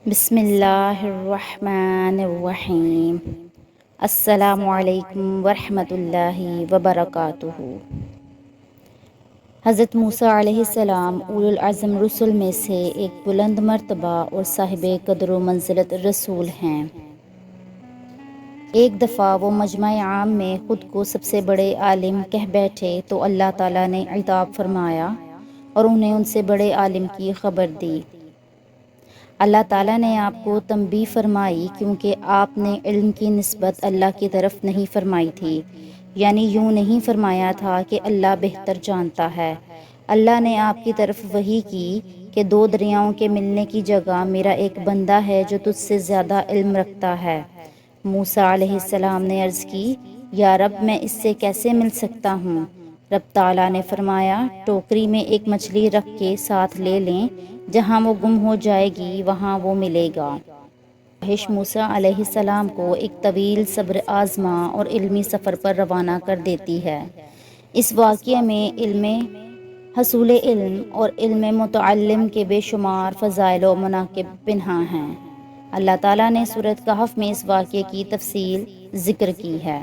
بسم اللہ الرحمن الرحیم۔ السلام علیکم ورحمۃ اللہ وبرکاتہ۔ حضرت موسیٰ علیہ السلام اولو العزم رسل میں سے ایک بلند مرتبہ اور صاحب قدر و منزلت رسول ہیں۔ ایک دفعہ وہ مجمع عام میں خود کو سب سے بڑے عالم کہہ بیٹھے تو اللہ تعالیٰ نے عتاب فرمایا اور انہیں ان سے بڑے عالم کی خبر دی۔ اللہ تعالیٰ نے آپ کو تنبیہ فرمائی کیونکہ آپ نے علم کی نسبت اللہ کی طرف نہیں فرمائی تھی، یعنی یوں نہیں فرمایا تھا کہ اللہ بہتر جانتا ہے۔ اللہ نے آپ کی طرف وحی کی کہ دو دریاؤں کے ملنے کی جگہ میرا ایک بندہ ہے جو تجھ سے زیادہ علم رکھتا ہے۔ موسیٰ علیہ السلام نے عرض کی، یا رب میں اس سے کیسے مل سکتا ہوں؟ رب تعالیٰ نے فرمایا، ٹوکری میں ایک مچھلی رکھ کے ساتھ لے لیں، جہاں وہ گم ہو جائے گی وہاں وہ ملے گا۔ خواہش موسیٰ علیہ السلام کو ایک طویل صبر آزما اور علمی سفر پر روانہ کر دیتی ہے۔ اس واقعے میں علم حصول علم اور علم متعلم کے بے شمار فضائل و مناقب پنہاں ہیں۔ اللہ تعالیٰ نے سورۃ کہف میں اس واقعے کی تفصیل ذکر کی ہے۔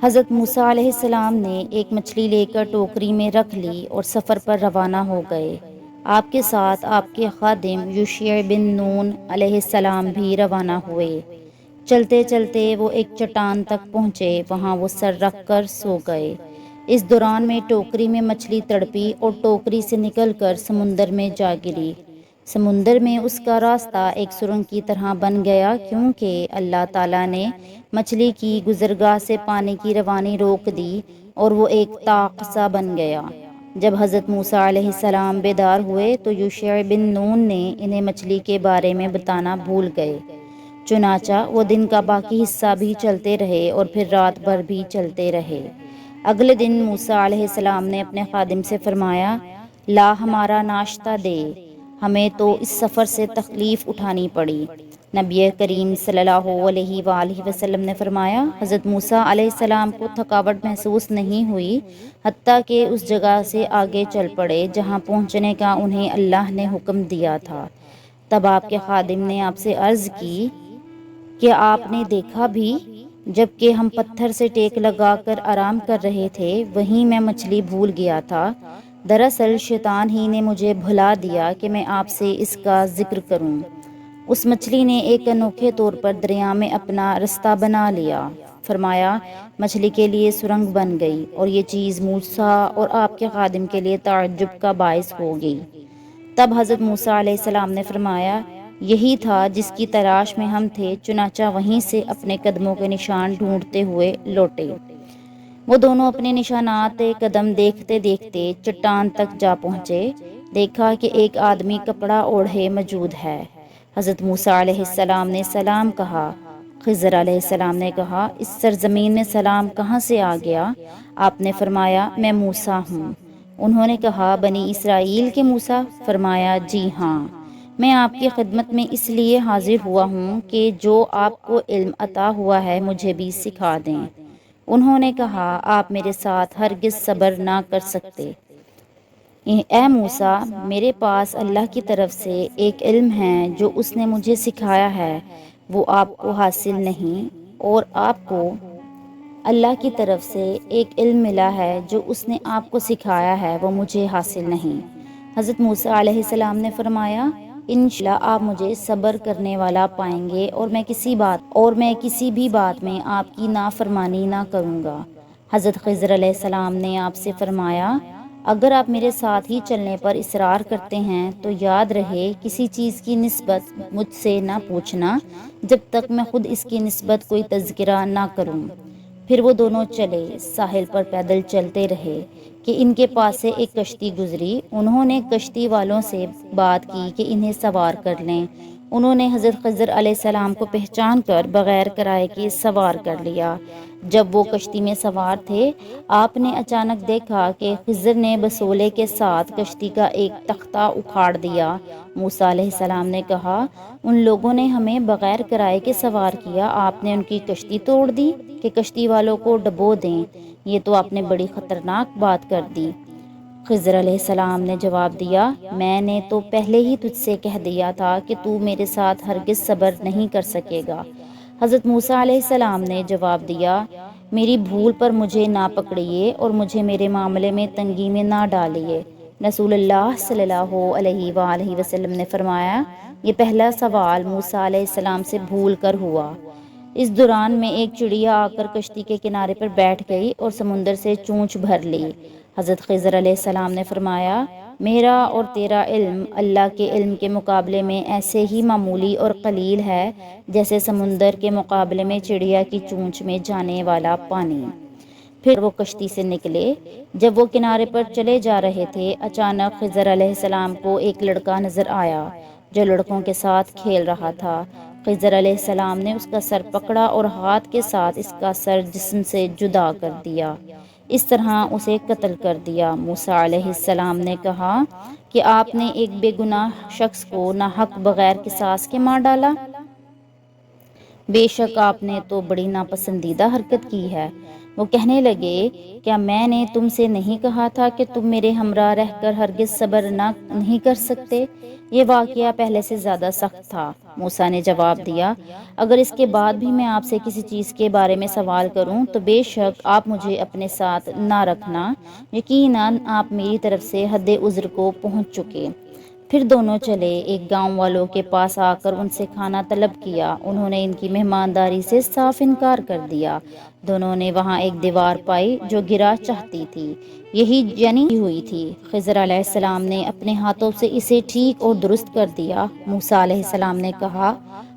حضرت موسیٰ علیہ السلام نے ایک مچھلی لے کر ٹوکری میں رکھ لی اور سفر پر روانہ ہو گئے۔ آپ کے ساتھ آپ کے خادم یوشع بن نون علیہ السلام بھی روانہ ہوئے۔ چلتے چلتے وہ ایک چٹان تک پہنچے، وہاں وہ سر رکھ کر سو گئے۔ اس دوران میں ٹوکری میں مچھلی تڑپی اور ٹوکری سے نکل کر سمندر میں جا گری۔ سمندر میں اس کا راستہ ایک سرنگ کی طرح بن گیا کیونکہ اللہ تعالیٰ نے مچھلی کی گزرگاہ سے پانی کی روانی روک دی اور وہ ایک طاق سا بن گیا۔ جب حضرت موسیٰ علیہ السلام بیدار ہوئے تو یوشع بن نون نے انہیں مچھلی کے بارے میں بتانا بھول گئے۔ چنانچہ وہ دن کا باقی حصہ بھی چلتے رہے اور پھر رات بھر بھی چلتے رہے۔ اگلے دن موسیٰ علیہ السلام نے اپنے خادم سے فرمایا، لا ہمارا ناشتہ دے، ہمیں تو اس سفر سے تکلیف اٹھانی پڑی۔ نبی کریم صلی اللہ علیہ وآلہ وسلم نے فرمایا، حضرت موسیٰ علیہ السلام کو تھکاوٹ محسوس نہیں ہوئی حتیٰ کہ اس جگہ سے آگے چل پڑے جہاں پہنچنے کا انہیں اللہ نے حکم دیا تھا۔ تب آپ کے خادم نے آپ سے عرض کی کہ آپ نے دیکھا بھی، جبکہ ہم پتھر سے ٹیک لگا کر آرام کر رہے تھے وہیں میں مچھلی بھول گیا تھا۔ دراصل شیطان ہی نے مجھے بھلا دیا کہ میں آپ سے اس کا ذکر کروں۔ اس مچھلی نے ایک انوکھے طور پر دریا میں اپنا رستہ بنا لیا۔ فرمایا، مچھلی کے لیے سرنگ بن گئی اور یہ چیز موسیٰ اور آپ کے خادم کے لیے تعجب کا باعث ہو گئی۔ تب حضرت موسیٰ علیہ السلام نے فرمایا، یہی تھا جس کی تلاش میں ہم تھے، چنانچہ وہیں سے اپنے قدموں کے نشان ڈھونڈتے ہوئے لوٹے۔ وہ دونوں اپنے نشانات قدم دیکھتے دیکھتے چٹان تک جا پہنچے۔ دیکھا کہ ایک آدمی کپڑا اوڑھے موجود ہے۔ حضرت موسیٰ علیہ السلام نے سلام کہا۔ خضر علیہ السلام نے کہا، اس سرزمین میں سلام کہاں سے آ گیا؟ آپ نے فرمایا، میں موسیٰ ہوں۔ انہوں نے کہا، بنی اسرائیل کے موسیٰ؟ فرمایا، جی ہاں، میں آپ کی خدمت میں اس لیے حاضر ہوا ہوں کہ جو آپ کو علم عطا ہوا ہے مجھے بھی سکھا دیں۔ انہوں نے کہا، آپ میرے ساتھ ہرگز صبر نہ کر سکتے۔ اے موسیٰ، میرے پاس اللہ کی طرف سے ایک علم ہے جو اس نے مجھے سکھایا ہے، وہ آپ کو حاصل نہیں، اور آپ کو اللہ کی طرف سے ایک علم ملا ہے جو اس نے آپ کو سکھایا ہے، وہ مجھے حاصل نہیں۔ حضرت موسیٰ علیہ السلام نے فرمایا، انشاءاللہ آپ مجھے صبر کرنے والا پائیں گے اور میں کسی بھی بات میں آپ کی نافرمانی نہ کروں گا۔ حضرت خضر علیہ السلام نے آپ سے فرمایا، اگر آپ میرے ساتھ ہی چلنے پر اصرار کرتے ہیں تو یاد رہے کسی چیز کی نسبت مجھ سے نہ پوچھنا جب تک میں خود اس کی نسبت کوئی تذکرہ نہ کروں۔ پھر وہ دونوں چلے، ساحل پر پیدل چلتے رہے کہ ان کے پاس سے ایک کشتی گزری۔ انہوں نے کشتی والوں سے بات کی کہ انہیں سوار کر لیں۔ انہوں نے حضرت خضر علیہ السلام کو پہچان کر بغیر کرائے کے سوار کر لیا۔ جب وہ کشتی میں سوار تھے، آپ نے اچانک دیکھا کہ خضر نے بسولے کے ساتھ کشتی کا ایک تختہ اکھاڑ دیا۔ موسیٰ علیہ السلام نے کہا، ان لوگوں نے ہمیں بغیر کرائے کے سوار کیا، آپ نے ان کی کشتی توڑ دی کہ کشتی والوں کو ڈبو دیں، یہ تو آپ نے بڑی خطرناک بات کر دی۔ خضر علیہ السلام نے جواب دیا، میں نے تو پہلے ہی تجھ سے کہہ دیا تھا کہ تو میرے ساتھ ہرگز صبر نہیں کر سکے گا۔ حضرت موسیٰ علیہ السلام نے جواب دیا، میری بھول پر مجھے نہ پکڑیے اور مجھے میرے معاملے میں تنگی میں نہ ڈالیے۔ رسول اللہ صلی اللہ علیہ وآلہ وسلم نے فرمایا، یہ پہلا سوال موسیٰ علیہ السلام سے بھول کر ہوا۔ اس دوران میں ایک چڑیا آ کر کشتی کے کنارے پر بیٹھ گئی اور سمندر سے چونچ بھر لی۔ حضرت خضر علیہ السلام نے فرمایا، میرا اور تیرا علم اللہ کے علم کے مقابلے میں ایسے ہی معمولی اور قلیل ہے جیسے سمندر کے مقابلے میں چڑیا کی چونچ میں جانے والا پانی۔ پھر وہ کشتی سے نکلے۔ جب وہ کنارے پر چلے جا رہے تھے، اچانک خضر علیہ السلام کو ایک لڑکا نظر آیا جو لڑکوں کے ساتھ کھیل رہا تھا۔ خضر علیہ السلام نے اس کا سر پکڑا اور ہاتھ کے ساتھ اس کا سر جسم سے جدا کر دیا، اس طرح اسے قتل کر دیا۔ موسیٰ علیہ السلام نے کہا کہ آپ نے ایک بے گناہ شخص کو ناحق بغیر قصاص کے مار ڈالا۔ بے شک آپ نے تو بڑی ناپسندیدہ حرکت کی ہے۔ وہ کہنے لگے، کیا میں نے تم سے نہیں کہا تھا کہ تم میرے ہمراہ رہ کر ہرگز صبر نہیں کر سکتے؟ یہ واقعہ پہلے سے زیادہ سخت تھا۔ موسیٰ نے جواب دیا، اگر اس کے بعد بھی میں آپ سے کسی چیز کے بارے میں سوال کروں تو بے شک آپ مجھے اپنے ساتھ نہ رکھنا، یقیناً آپ میری طرف سے حد عذر کو پہنچ چکے۔ پھر دونوں چلے، ایک گاؤں والوں کے پاس آ کر ان سے کھانا طلب کیا۔ انہوں نے ان کی مہمانداری سے صاف انکار کر دیا۔ دونوں نے وہاں ایک دیوار پائی جو گرا چاہتی تھی، یہی جنی ہوئی تھی۔ خضر علیہ السلام نے اپنے ہاتھوں سے اسے ٹھیک اور درست کر دیا۔ موسیٰ علیہ السلام نے کہا،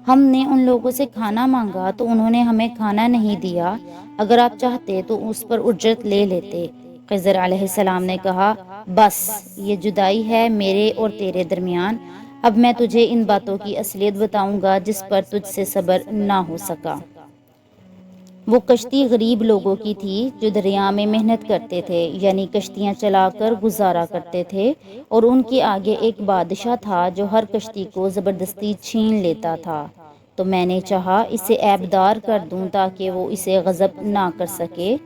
ہم نے ان لوگوں سے کھانا مانگا تو انہوں نے ہمیں کھانا نہیں دیا، اگر آپ چاہتے تو اس پر اجرت لے لیتے۔ خضر علیہ السلام نے کہا، بس یہ جدائی ہے میرے اور تیرے درمیان، اب میں تجھے ان باتوں کی اصلیت بتاؤں گا جس پر تجھ سے صبر نہ ہو سکا۔ وہ کشتی غریب لوگوں کی تھی جو دریا میں محنت کرتے تھے، یعنی کشتیاں چلا کر گزارا کرتے تھے، اور ان کے آگے ایک بادشاہ تھا جو ہر کشتی کو زبردستی چھین لیتا تھا۔ تو میں نے چاہا اسے عیبدار کر دوں تاکہ وہ اسے غضب نہ کر سکے،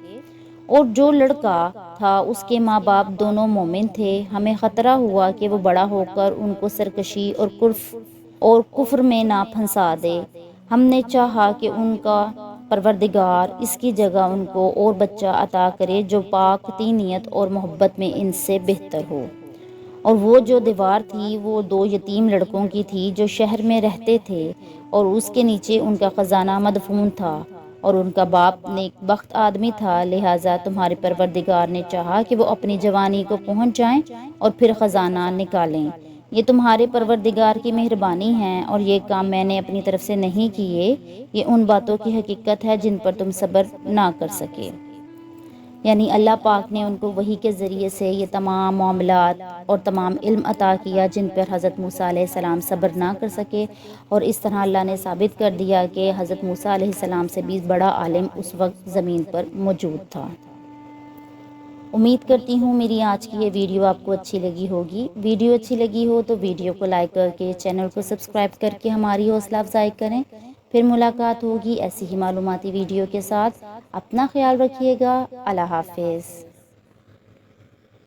اور جو لڑکا تھا اس کے ماں باپ دونوں مومن تھے۔ ہمیں خطرہ ہوا کہ وہ بڑا ہو کر ان کو سرکشی اور کفر میں نہ پھنسا دے۔ ہم نے چاہا کہ ان کا پروردگار اس کی جگہ ان کو اور بچہ عطا کرے جو پاک طینیت اور محبت میں ان سے بہتر ہو۔ اور وہ جو دیوار تھی وہ 2 یتیم لڑکوں کی تھی جو شہر میں رہتے تھے، اور اس کے نیچے ان کا خزانہ مدفون تھا، اور ان کا باپ نیک بخت آدمی تھا، لہٰذا تمہارے پروردگار نے چاہا کہ وہ اپنی جوانی کو پہنچ جائیں اور پھر خزانہ نکالیں۔ یہ تمہارے پروردگار کی مہربانی ہے، اور یہ کام میں نے اپنی طرف سے نہیں کیے، یہ ان باتوں کی حقیقت ہے جن پر تم صبر نہ کر سکے۔ یعنی اللہ پاک نے ان کو وحی کے ذریعے سے یہ تمام معاملات اور تمام علم عطا کیا جن پر حضرت موسیٰ علیہ السلام صبر نہ کر سکے، اور اس طرح اللہ نے ثابت کر دیا کہ حضرت موسیٰ علیہ السلام سے بھی بڑا عالم اس وقت زمین پر موجود تھا۔ امید کرتی ہوں میری آج کی یہ ویڈیو آپ کو اچھی لگی ہوگی۔ ویڈیو اچھی لگی ہو تو ویڈیو کو لائک کر کے چینل کو سبسکرائب کر کے ہماری حوصلہ افزائی کریں۔ پھر ملاقات ہوگی ایسی ہی معلوماتی ویڈیو کے ساتھ۔ اپنا خیال رکھیے گا۔ اللہ حافظ۔